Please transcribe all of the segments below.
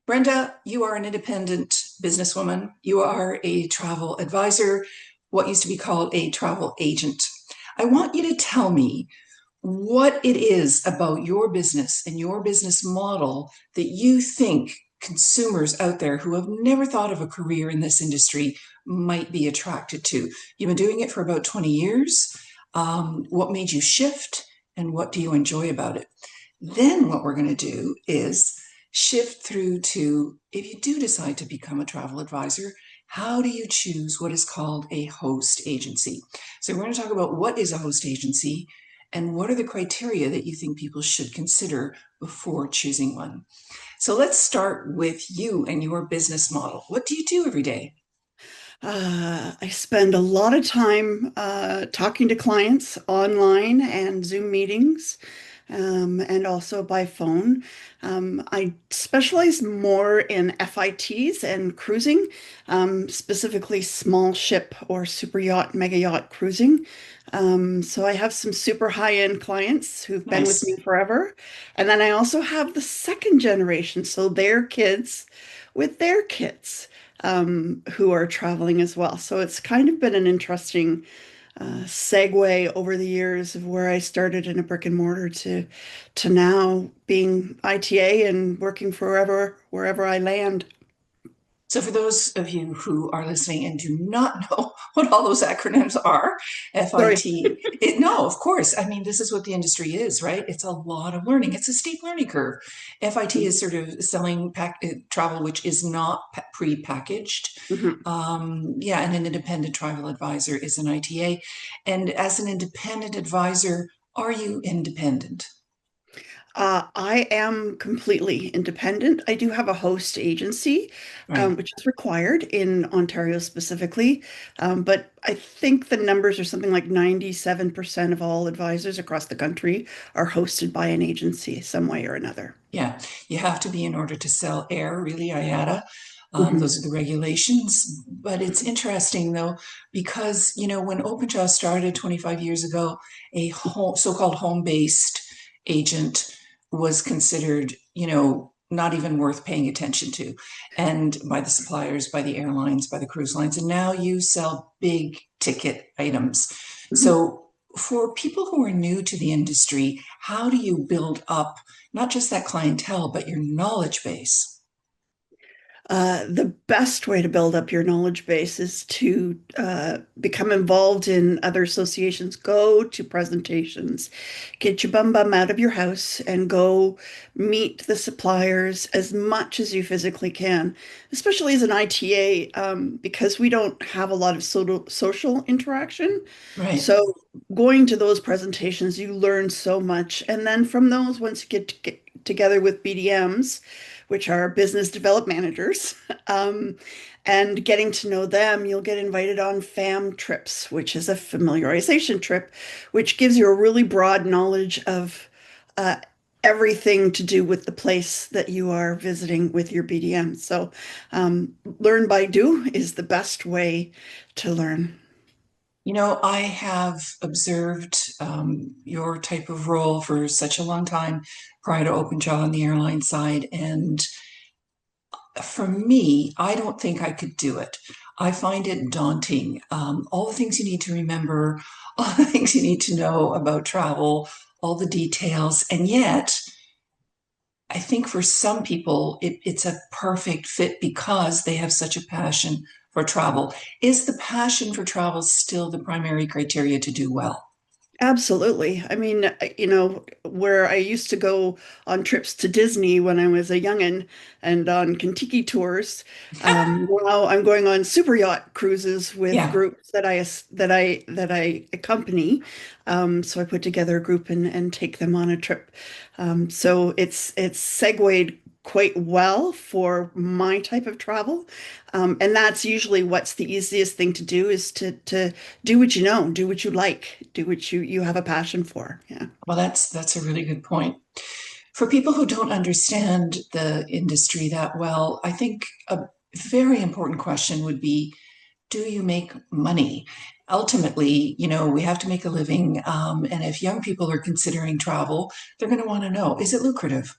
Brenda, you are an independent businesswoman. You are a travel advisor, what used to be called a travel agent. I want you to tell me what it is about your business and your business model that you think consumers out there who have never thought of a career in this industry might be attracted to. You've been doing it for about 20 years. What made you shift and what do you enjoy about it? Then what we're going to do is shift through to, if you do decide to become a travel advisor, how do you choose what is called a host agency? So we're going to talk about what is a host agency and what are the criteria that you think people should consider before choosing one. So let's start with you and your business model. What do you do every day? I spend a lot of time talking to clients online and Zoom meetings, and also by phone. I specialize more in FITs and cruising, specifically small ship or super yacht, mega yacht cruising. So I have some super high-end clients who've been with me Nice. forever. And then I also have the second generation, so their kids with their kids who are traveling as well. So it's kind of been an interesting segue over the years of where I started in a brick and mortar to now being ITA and working forever wherever I land. So, for those of you who are listening and do not know what all those acronyms are, Sorry. no, of course. I mean, this is what the industry is, right? It's a lot of learning. It's a steep learning curve. FIT is sort of selling travel, which is not pre-packaged. Mhm. Yeah, and an independent travel advisor is an ITA. And as an independent advisor, are you independent? I am completely independent. I do have a host agency, Right. which is required in Ontario specifically. But I think the numbers are something like 97% of all advisors across the country are hosted by an agency some way or another. Yeah, you have to be in order to sell air, really, IATA. Mhm. Those are the regulations. But it's interesting, though, because, when OpenJaw started 25 years ago, a so-called home-based agent was considered, not even worth paying attention to, and by the suppliers, by the airlines, by the cruise lines. And now you sell big ticket items. Mhm. So for people who are new to the industry, how do you build up not just that clientele, but your knowledge base? The best way to build up your knowledge base is to become involved in other associations, go to presentations, get your bum out of your house and go meet the suppliers as much as you physically can, especially as an ITA, because we don't have a lot of social interaction. Right. So going to those presentations, you learn so much. And then from those, once you get together with BDMs, which are business development managers, um, and getting to know them, you'll get invited on FAM trips, which is a familiarization trip, which gives you a really broad knowledge of uh, everything to do with the place that you are visiting with your BDM. So, learn by do is the best way to learn. I have observed your type of role for such a long time prior to OpenJaw on the airline side. And for me, I don't think I could do it. I find it daunting. All the things you need to remember, all the things you need to know about travel, all the details. And yet, I think for some people, it's a perfect fit because they have such a passion for travel. Is the passion for travel still the primary criteria to do well? Absolutely. I mean, where I used to go on trips to Disney when I was a youngin' and on Kentucky tours, now I'm going on super yacht cruises with Yeah. groups that I accompany. So I put together a group and take them on a trip. So it's segued quite well for my type of travel. And that's usually what's the easiest thing to do is to do what you know, do what you like, do what you have a passion for. Yeah. Well, that's a really good point. For people who don't understand the industry that well, I think a very important question would be, do you make money? Ultimately, we have to make a living. And if young people are considering travel, they're going to want to know, is it lucrative?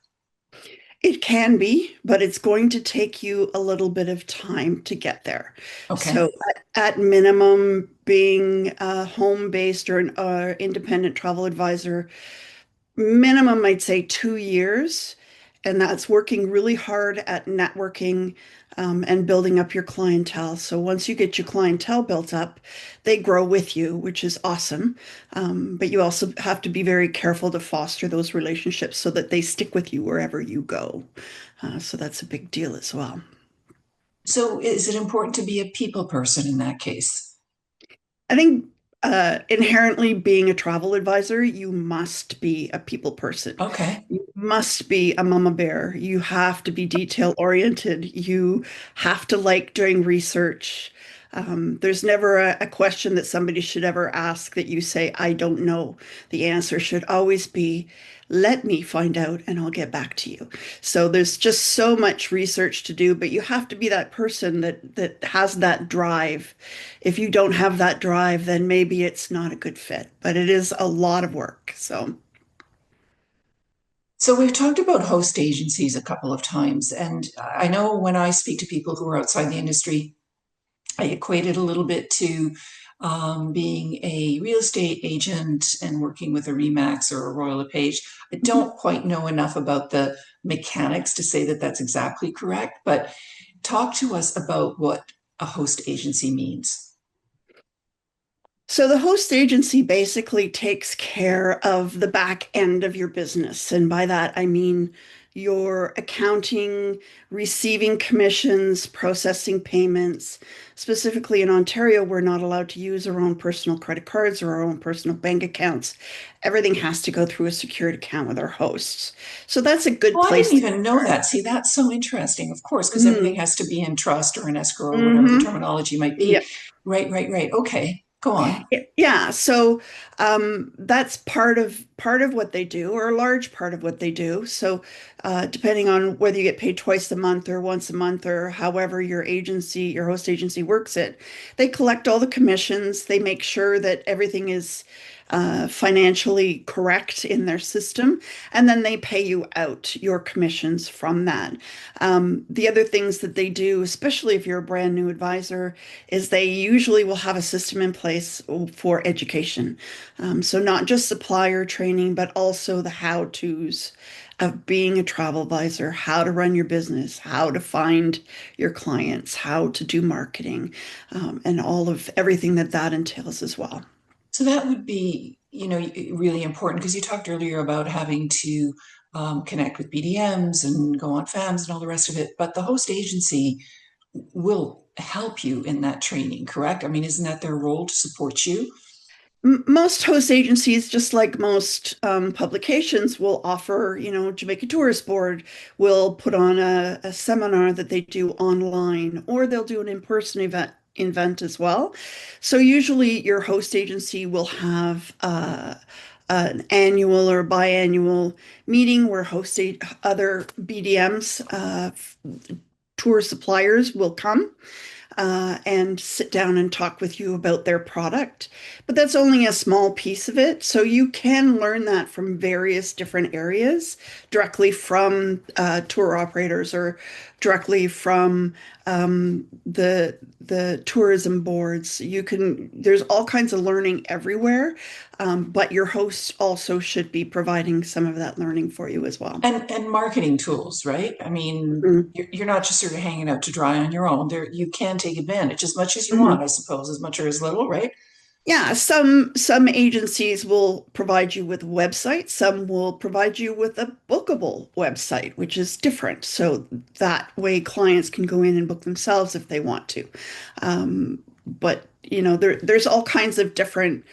It can be, but it's going to take you a little bit of time to get there. So, Okay. at minimum, being a home-based or an independent travel advisor, minimum, I'd say 2 years. And that's working really hard at networking and building up your clientele. So once you get your clientele built up, they grow with you, which is awesome. But you also have to be very careful to foster those relationships so that they stick with you wherever you go. So that's a big deal as well. So is it important to be a people person in that case? I think inherently being a travel advisor, you must be a people person. Okay. You must be a mama bear. You have to be detail oriented. You have to like doing research. There's never a question that somebody should ever ask that you say, I don't know. The answer should always be, let me find out and I'll get back to you. So there's just so much research to do, but you have to be that person that has that drive. If you don't have that drive, then maybe it's not a good fit, but it is a lot of work. So, So we've talked about host agencies a couple of times, and I know when I speak to people who are outside the industry, I equate it a little bit to being a real estate agent and working with a Remax or a Royal LePage. I don't quite know enough about the mechanics to say that that's exactly correct, but talk to us about what a host agency means. so the host agency basically takes care of the back end of your business. And by that, I mean your accounting, receiving commissions, processing payments. Specifically in Ontario, we're not allowed to use our own personal credit cards or our own personal bank accounts. Everything has to go through a secured account with our hosts. So that's a good Oh, I place didn't to even know start. that. See, that's so interesting, of course, because everything Mm, has to be in trust or in escrow or whatever the hmm. terminology might be. Yep. Right, right, right. Okay, go on. Yeah, so that's part of what they do, or a large part of what they do. So, depending on whether you get paid twice a month or once a month, or however your host agency works it, they collect all the commissions. They make sure that everything is financially correct in their system, and then they pay you out your commissions from that. The other things that they do, especially if you're a brand new advisor, is they usually will have a system in place for education. So not just supplier training, but also the how-tos of being a travel advisor, how to run your business, how to find your clients, how to do marketing, and all of everything that that entails as well. So that would be, really important because you talked earlier about having to connect with BDMs and go on FAMs and all the rest of it. But the host agency will help you in that training, correct? I mean, isn't that their role to support you? Most host agencies, just like most publications, will offer, Jamaica Tourist Board will put on a seminar that they do online, or they'll do an in-person event as well. So usually your host agency will have an annual or biannual meeting where other BDMs, tour suppliers will come and sit down and talk with you about their product. But that's only a small piece of it. So you can learn that from various different areas, directly from tour operators or directly from the tourism boards. There's all kinds of learning everywhere, but your hosts also should be providing some of that learning for you as well. And marketing tools, right? I mean, Mm. you're not just sort of hanging out to dry on your own. There, you can take advantage as much as you want, Mhm. I suppose, as much or as little, right? Yeah, some agencies will provide you with websites, some will provide you with a bookable website, which is different. So that way clients can go in and book themselves if they want to. But there's all kinds of different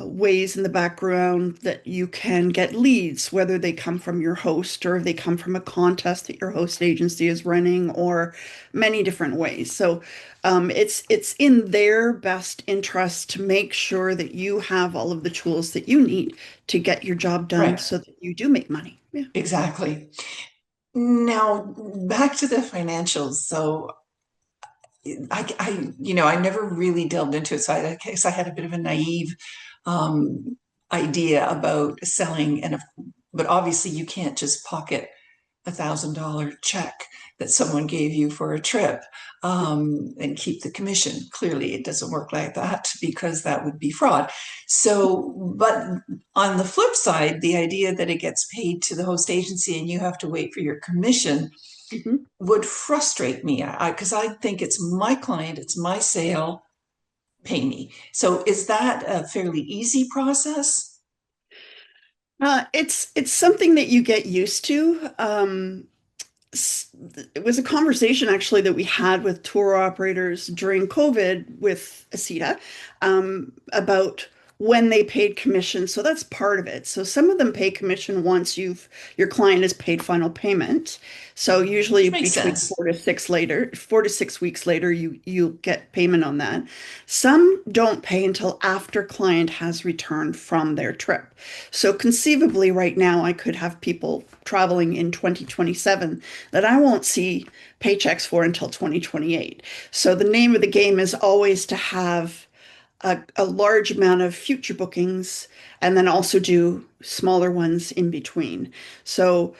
ways in the background that you can get leads, whether they come from your host or they come from a contest that your host agency is running, or many different ways. So it's in their best interest to make sure that you have all of the tools that you need to get your job done Right. so that you do make money. Yeah. Exactly. Now, back to the financials. So I never really delved into it. So I guess I had a bit of a naive um, idea about selling, but obviously you can't just pocket $1,000 check that someone gave you for a trip and keep the commission. Clearly, it doesn't work like that because that would be fraud. So, but on the flip side, the idea that it gets paid to the host agency and you have to wait for your commission Mhm. would frustrate me because I think it's my client, it's my sale, pay me. So, is that a fairly easy process? It's something that you get used to. It was a conversation actually that we had with tour operators during COVID with ASITA about when they paid commission. So that's part of it. So some of them pay commission once your client has paid final payment. So usually Which makes between sense. 4 to 6 weeks later, you get payment on that. Some don't pay until after client has returned from their trip. So conceivably, right now, I could have people traveling in 2027 that I won't see paychecks for until 2028. So the name of the game is always to have a large amount of future bookings and then also do smaller ones in between. So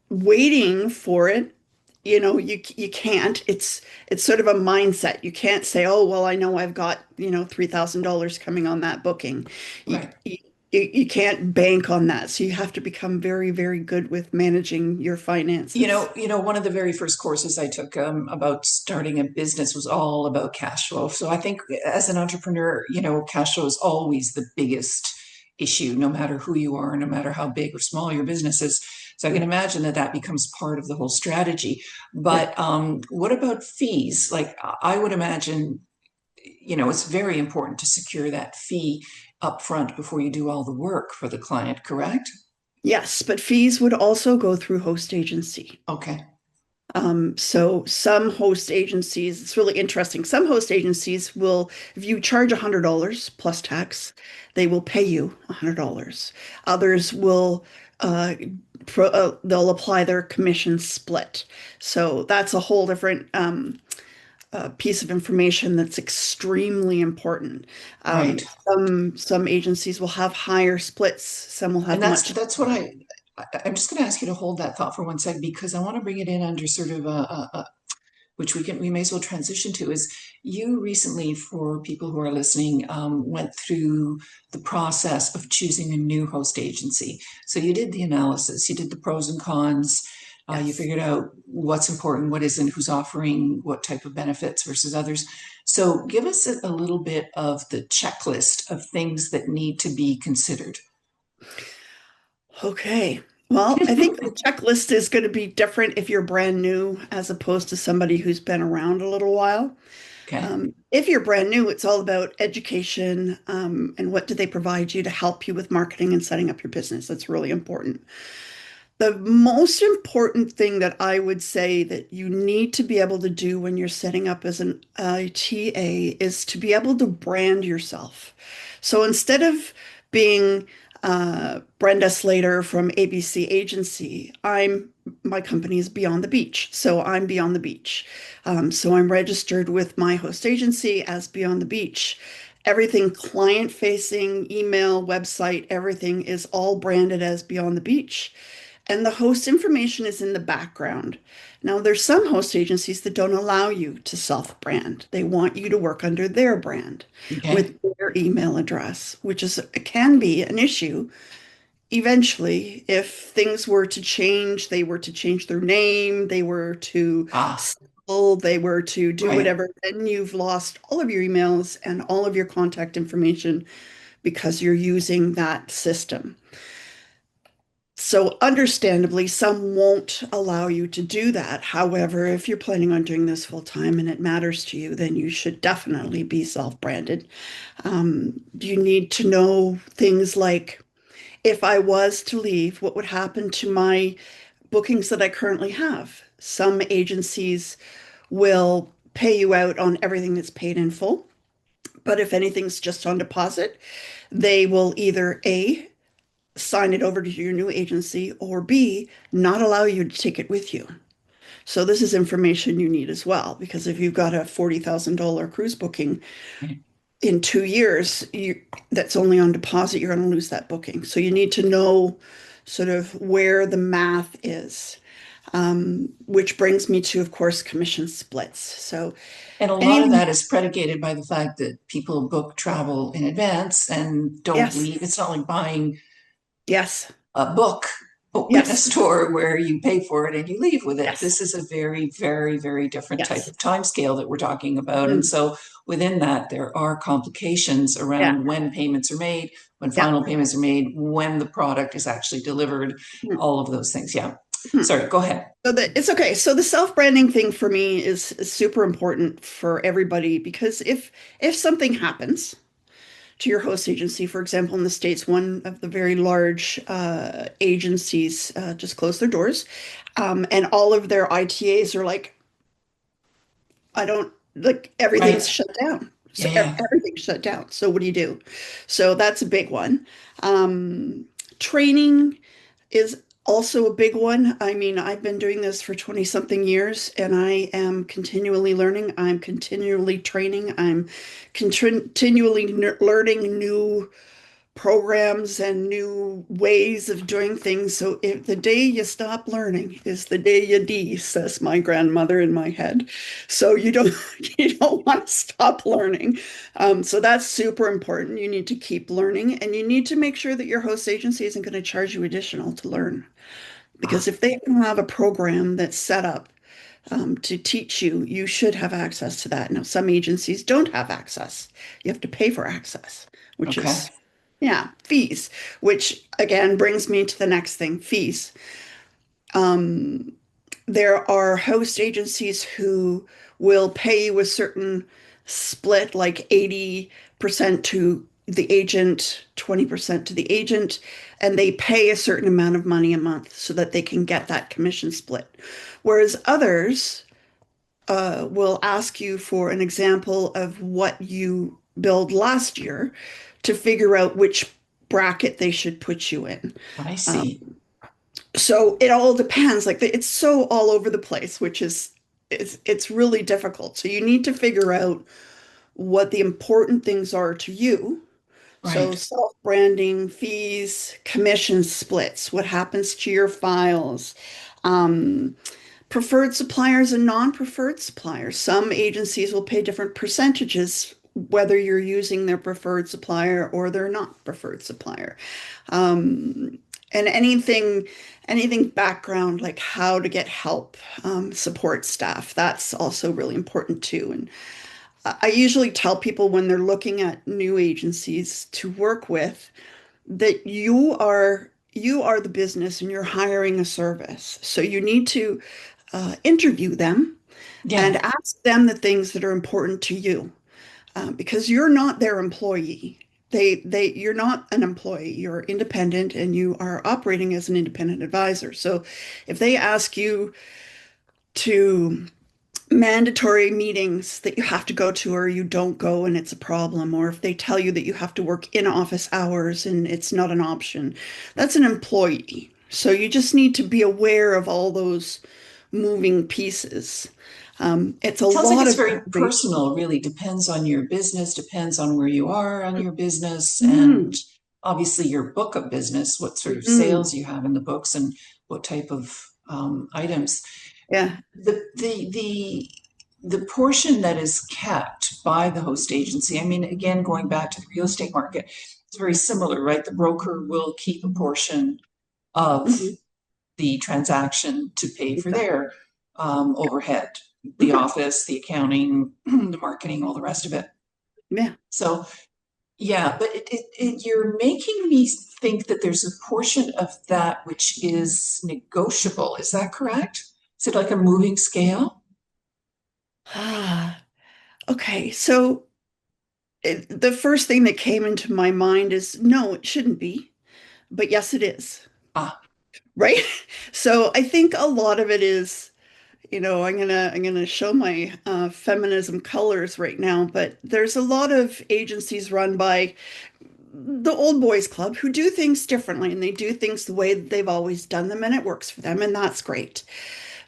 waiting for it, you can't. It's sort of a mindset. You can't say, oh, well, I know I've got, $3,000 coming on that booking. You, Right. you you can't bank on that. So you have to become very, very good with managing your finances. One of the very first courses I took about starting a business was all about cash flow. So I think as an entrepreneur, cash flow is always the biggest issue, no matter who you are, no matter how big or small your business is. So I Yeah, can imagine that that becomes part of the whole strategy. yeah. But what about fees? Like I would imagine, it's very important to secure that fee up front before you do all the work for the client, correct? Yes, but fees would also go through host agency. Okay. So some host agencies, it's really interesting. Some host agencies will, if you charge $100 plus tax, they will pay you $100. Others will, they'll apply their commission split. So that's a whole different piece of information that's extremely important. Right. Some agencies will have higher splits. Some will And have that's much. that's what I'm just going to ask you to hold that thought for one second because I want to bring it in under sort of which we may as well transition to is you recently, for people who are listening, went through the process of choosing a new host agency. So you did the analysis, you did the pros and cons, you Yes. figured out what's important, what isn't, who's offering what type of benefits versus others. So give us a little bit of the checklist of things that need to be considered. Okay. Well, I think the checklist is going to be different if you're brand new as opposed to somebody who's been around a little while. Okay. If you're brand new, it's all about education, and what do they provide you to help you with marketing and setting up your business. That's really important. The most important thing that I would say that you need to be able to do when you're setting up as an ITA is to be able to brand yourself. So instead of being Brenda Slater from ABC Agency, my company is Beyond the Beach. So I'm Beyond the Beach. So I'm registered with my host agency as Beyond the Beach. Everything client facing, email, website, everything is all branded as Beyond the Beach. And the host information is in the background. Now, there's some host agencies that don't allow you to self-brand. They want you to work under their brand Okay. with their email address, which can be an issue eventually if things were to change, they were to change their name, they were to Ah, sell, they were to do right. whatever, then you've lost all of your emails and all of your contact information because you're using that system. So, understandably, some won't allow you to do that. However, if you're planning on doing this full time and it matters to you, then you should definitely be self-branded. You need to know things like if I was to leave, what would happen to my bookings that I currently have? Some agencies will pay you out on everything that's paid in full, but if anything's just on deposit, they will either A, sign it over to your new agency, or B, not allow you to take it with you. So this is information you need as well, because if you've got a $40,000 cruise booking in 2 years, that's only on deposit, you're going to lose that booking. So you need to know sort of where the math is. Which brings me to, of course, commission splits. So And a lot of anything, that is predicated by the fact that people book travel in advance and don't yes, leave. It's not like buying yes, a book in a yes, store where you pay for it and you leave with it. yes, This is a very, very, very different type yes. of time scale that we're talking about. And Mm, so within that, there are complications yeah, around when payments are made, when yeah. final payments are made, when the product is actually delivered, Mm, all of those things. Yeah. mm. Sorry, go ahead. It's okay. So the self-branding thing for me is super important for everybody because if something happens to your host agency, for example, in the States, one of the very large agencies just closed their doors, and all of their ITAs are like, I don't like everything's Right. shut down. So Yeah. everything's shut down. So what do you do? So that's a big one. Um, Training is also a big one. I mean, I've been doing this for 20 something years and I am continually learning. I'm continually training. I'm continually learning new programs and new ways of doing things. So if the day you stop learning is the day you die, says my grandmother in my head. So you don't you don't want to stop learning. So that's super important. You need to keep learning and you need to make sure that your host agency isn't going to charge you additional to learn. Because Ah, if they have a program that's set up to teach you, you should have access to that. Now, some agencies don't have access. You have to pay for access, which okay. is, yeah, fees, which again brings me to the next thing, fees. Um, there are host agencies who will pay you a certain split, like 80% to the agent, 20% to the agent, and they pay a certain amount of money a month so that they can get that commission split. Whereas others will ask you for an example of what you billed last year to figure out which bracket they should put you in. I Um, see. so it all depends. Like it's so all over the place, which is it's really difficult. So you need to figure out what the important things are to you. So Right. self-branding, fees, commission splits, what happens to your files, um, preferred suppliers and non-preferred suppliers. Some agencies will pay different percentages whether you're using their preferred supplier or their not preferred supplier. Um, and anything background like how to get help, support staff, that's also really important too. And I usually tell people when they're looking at new agencies to work with that you are the business and you're hiring a service. So you need to interview them and Yeah. ask them the things that are important to you because you're not their employee. You're not an employee. You're independent and you are operating as an independent advisor. So if they ask you to mandatory meetings that you have to go to or you don't go and it's a problem, or if they tell you that you have to work in office hours and it's not an option, that's an employee. So you just need to be aware of all those moving pieces. It's a Sounds like lot it's of very information. personal, really depends on your business, depends on where you are on your business, and Mm, obviously your book of business, what sort of mm, sales you have in the books and what type of items. yeah. The portion that is kept by the host agency, I mean, again, going back to the real estate market, it's very similar, right? The broker will keep a portion of Mhm. the transaction to pay for Exactly. their overhead, the Mhm. office, the accounting, the marketing, all the rest of it. Yeah. So, yeah, but you're making me think that there's a portion of that which is negotiable. Is that correct? Is it like a moving scale? Ah, okay. So the first thing that came into my mind is no, it shouldn't be, but yes, it is. Ah, Right? So I think a lot of it is, I'm gonna show my feminism colors right now, but there's a lot of agencies run by the old boys club who do things differently and they do things the way that they've always done them and it works for them and that's great.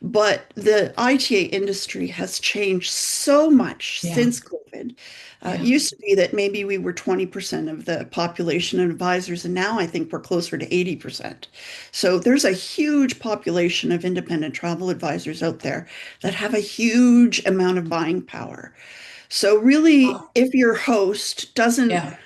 But the ITA industry has changed so much Yeah. since COVID. It Yeah. used to be that maybe we were 20% of the population of advisors, and now I think we're closer to 80%. So there's a huge population of independent travel advisors out there that have a huge amount of buying power. So really, Oh, if your host doesn't yeah.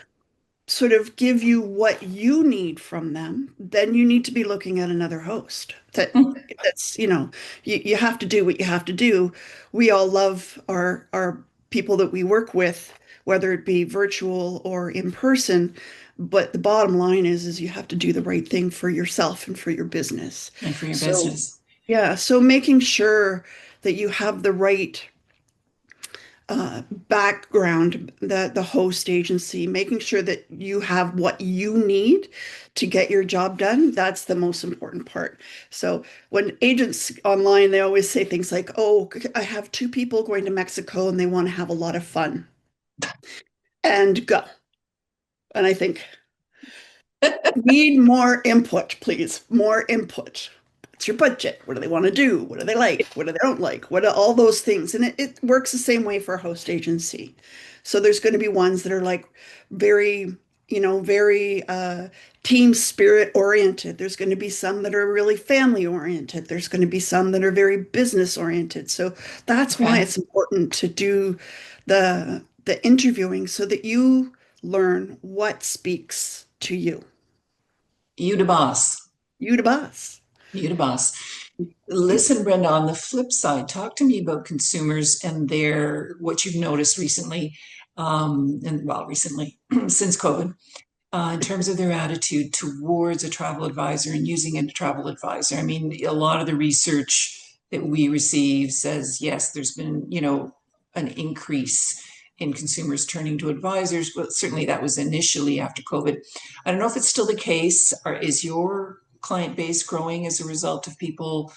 sort of give you what you need from them, then you need to be looking at another host. That's, you have to do what you have to do. We all love our people that we work with, whether it be virtual or in person. But the bottom line is you have to do the right thing for yourself and for your business. And for your So business. yeah, so making sure that you have the right background, the host agency, making sure that you have what you need to get your job done, that's the most important part. So when agents online, they always say things like, oh, I have two people going to Mexico and they want to have a lot of fun and go. And I think, need more input, please. More input. What's your budget? What do they want to do? What do they like? What do they don't like? What are all those things? And it works the same way for a host agency. So there's going to be ones that are like very, very team spirit oriented. There's going to be some that are really family oriented. There's going to be some that are very business oriented. So that's why Okay. it's important to do the interviewing so that you learn what speaks to you. You the boss. You the boss. You the boss. Listen, Brenda, on the flip side, talk to me about consumers and their what you've noticed recently, and well, recently since COVID, in terms of their attitude towards a travel advisor and using a travel advisor. I mean, a lot of the research that we receive says yes, there's been, an increase in consumers turning to advisors, but certainly that was initially after COVID. I don't know if it's still the case, or is your client base growing as a result of people,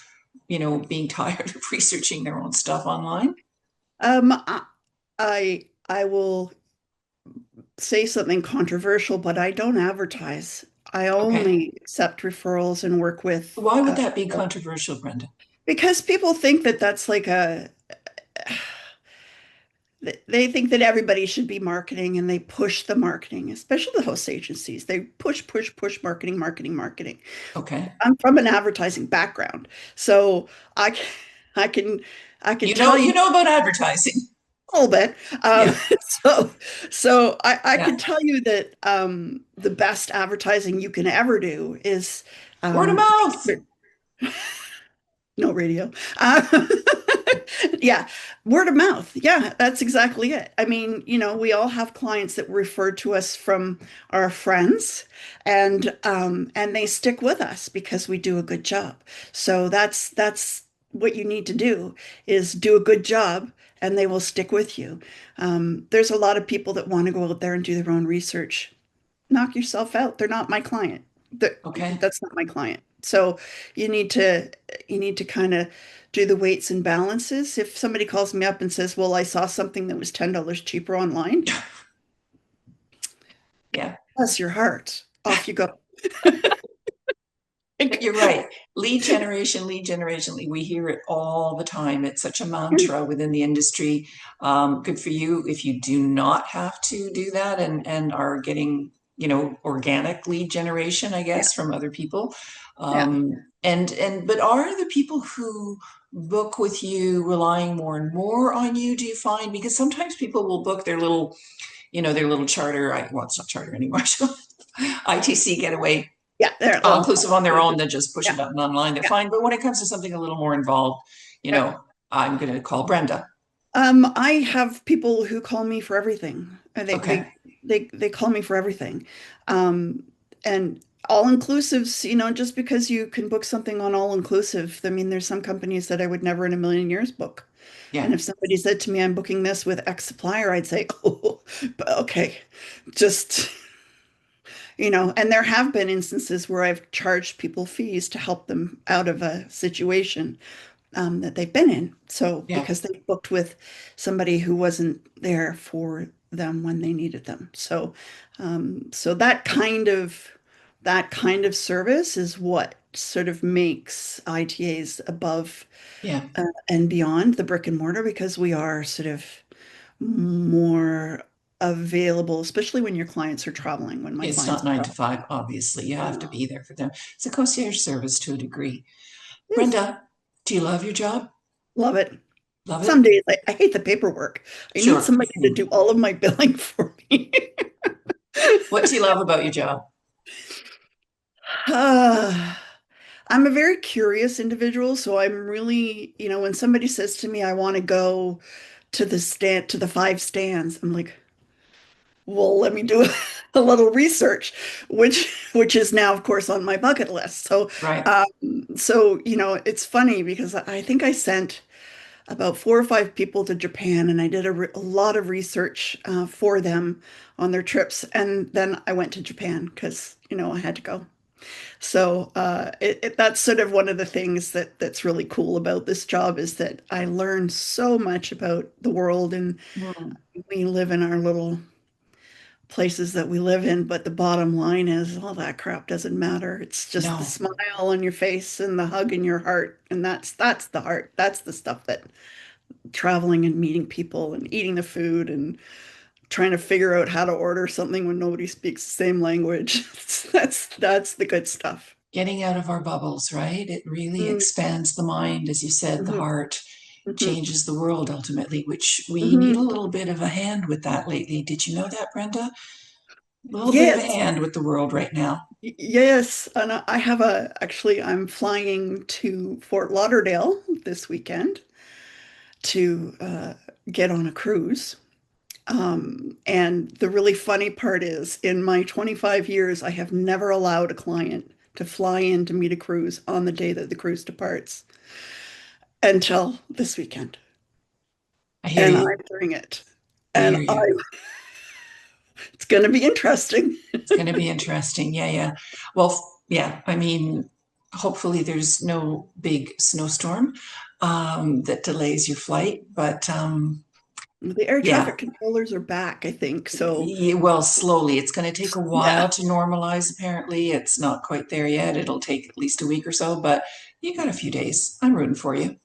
being tired of researching their own stuff online? I will say something controversial, but I don't advertise. I Okay. only accept referrals and work with Why would that be controversial, Brenda? because people think that that's like a they think that everybody should be marketing and they push the marketing, especially the host agencies. They push, push, push marketing, marketing, marketing. Okay. I'm from an advertising background, so I I can I can You know, tell you you know about advertising. a little bit. Yeah. So, so I Yeah. could tell you that the best advertising you can ever do is Word of make mouth. sure, no radio. Yeah, word of mouth. Yeah, that's exactly it. I mean, we all have clients that refer to us from our friends, and they stick with us because we do a good job. So that's what you need to do is do a good job, and they will stick with you. There's a lot of people that want to go out there and do their own research. Knock yourself out. They're not my client. Okay. That's not my client. So you need to you need to kind of do the weights and balances. If somebody calls me up and says, "Well, I saw something that was $10 cheaper online," Yeah. bless your heart. Off you go. But you're right. Lead generation, lead generation. We hear it all the time. It's such a mantra within the industry. Good for you if you do not have to do that and are getting, organic lead generation, I Yeah, guess, from other people. yeah. But are the people who book with you relying more and more on you, do you find? Because sometimes people will book their little charter, well, it's not charter anymore, ITC getaway Yeah, there. all Well, inclusive on their own than just push a yeah, button online. They're yeah, fine. But when it comes to something a little more involved, yeah. I'm going to call Brenda. I have people who call me for everything. Okay. They call me for everything. And all inclusives, just because you can book something on all inclusive, I mean, there's some companies that I would never in a million years book. And Yeah. if somebody said to me, I'm booking this with X supplier, I'd say, oh, okay, just, and there have been instances where I've charged people fees to help them out of a situation that they've been in. So Yeah. because they booked with somebody who wasn't there for them when they needed them. So that kind of that kind of service is what sort of makes ITAs above Yeah, and beyond the brick and mortar, because we are sort of more available, especially when your clients are traveling, when my it's clients not nine to travel. five, obviously. You have to Uh, be there for them. It's a concierge service to a degree. yes, Brenda, do you love your job? love it. Love Some it? days I hate the paperwork. I need Sure. somebody to do all of my billing for me. What do you love about your job? Uh, I'm a very curious individual, so I'm really, when somebody says to me, I want to go to the stand, to the five stands, I'm like, well, let me do a little research, which is now, of course, on my bucket list. So, Right. um, it's funny because I think I sent about 4 or 5 people to Japan, and I did a lot of research for them on their trips, and then I went to Japan because I had to go. So that's sort of one of the things that's really cool about this job, is that I learn so much about the world, and Hmm. we live in our little places that we live in, but the bottom line is all that crap doesn't matter. It's just the No, smile on your face and the hug in your heart, and that's the heart. That's the stuff that traveling and meeting people and eating the food and trying to figure out how to order something when nobody speaks the same language. That's the good stuff. getting out of our bubbles, right? It really Mm, expands the mind, as you said, the mhm, heart mhm, changes the world ultimately, which we need a mhm. little bit of a hand with that lately. Did you know that, Brenda? A little bit of a Yes, hand with the world right now. yes. And I have actually, I'm flying to Fort Lauderdale this weekend to get on a cruise. And the really funny part is, in my 25 years, I have never allowed a client to fly in to meet a cruise on the day that the cruise departs until this weekend. I hear And I'm you. doing it. I And hear you. it's going to be interesting. It's going to be interesting. Yeah, yeah. Well, yeah, I mean, hopefully there's no big snowstorm that delays your flight, but The air yeah, traffic controllers are back, I think. So, well, slowly. It's going to take a yeah. while to normalize, apparently. It's not quite there yet. It'll take at least a week or so, but you got a few days. I'm rooting for you.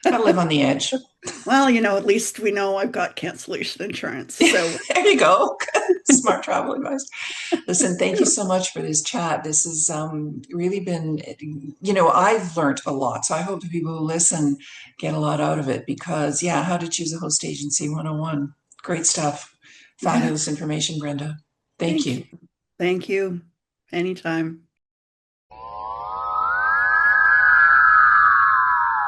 Gotta live on the edge. Well, at least we know I've got cancellation insurance. So, There you go. Smart travel advice. Listen, thank you so much for this chat. This has really been, I've learned a lot. So I hope the people who listen get a lot out of it because, yeah, how to choose a host agency 101. Great stuff. yeah. Fabulous information, Brenda. Thank Thank you. you. Thank you. Anytime.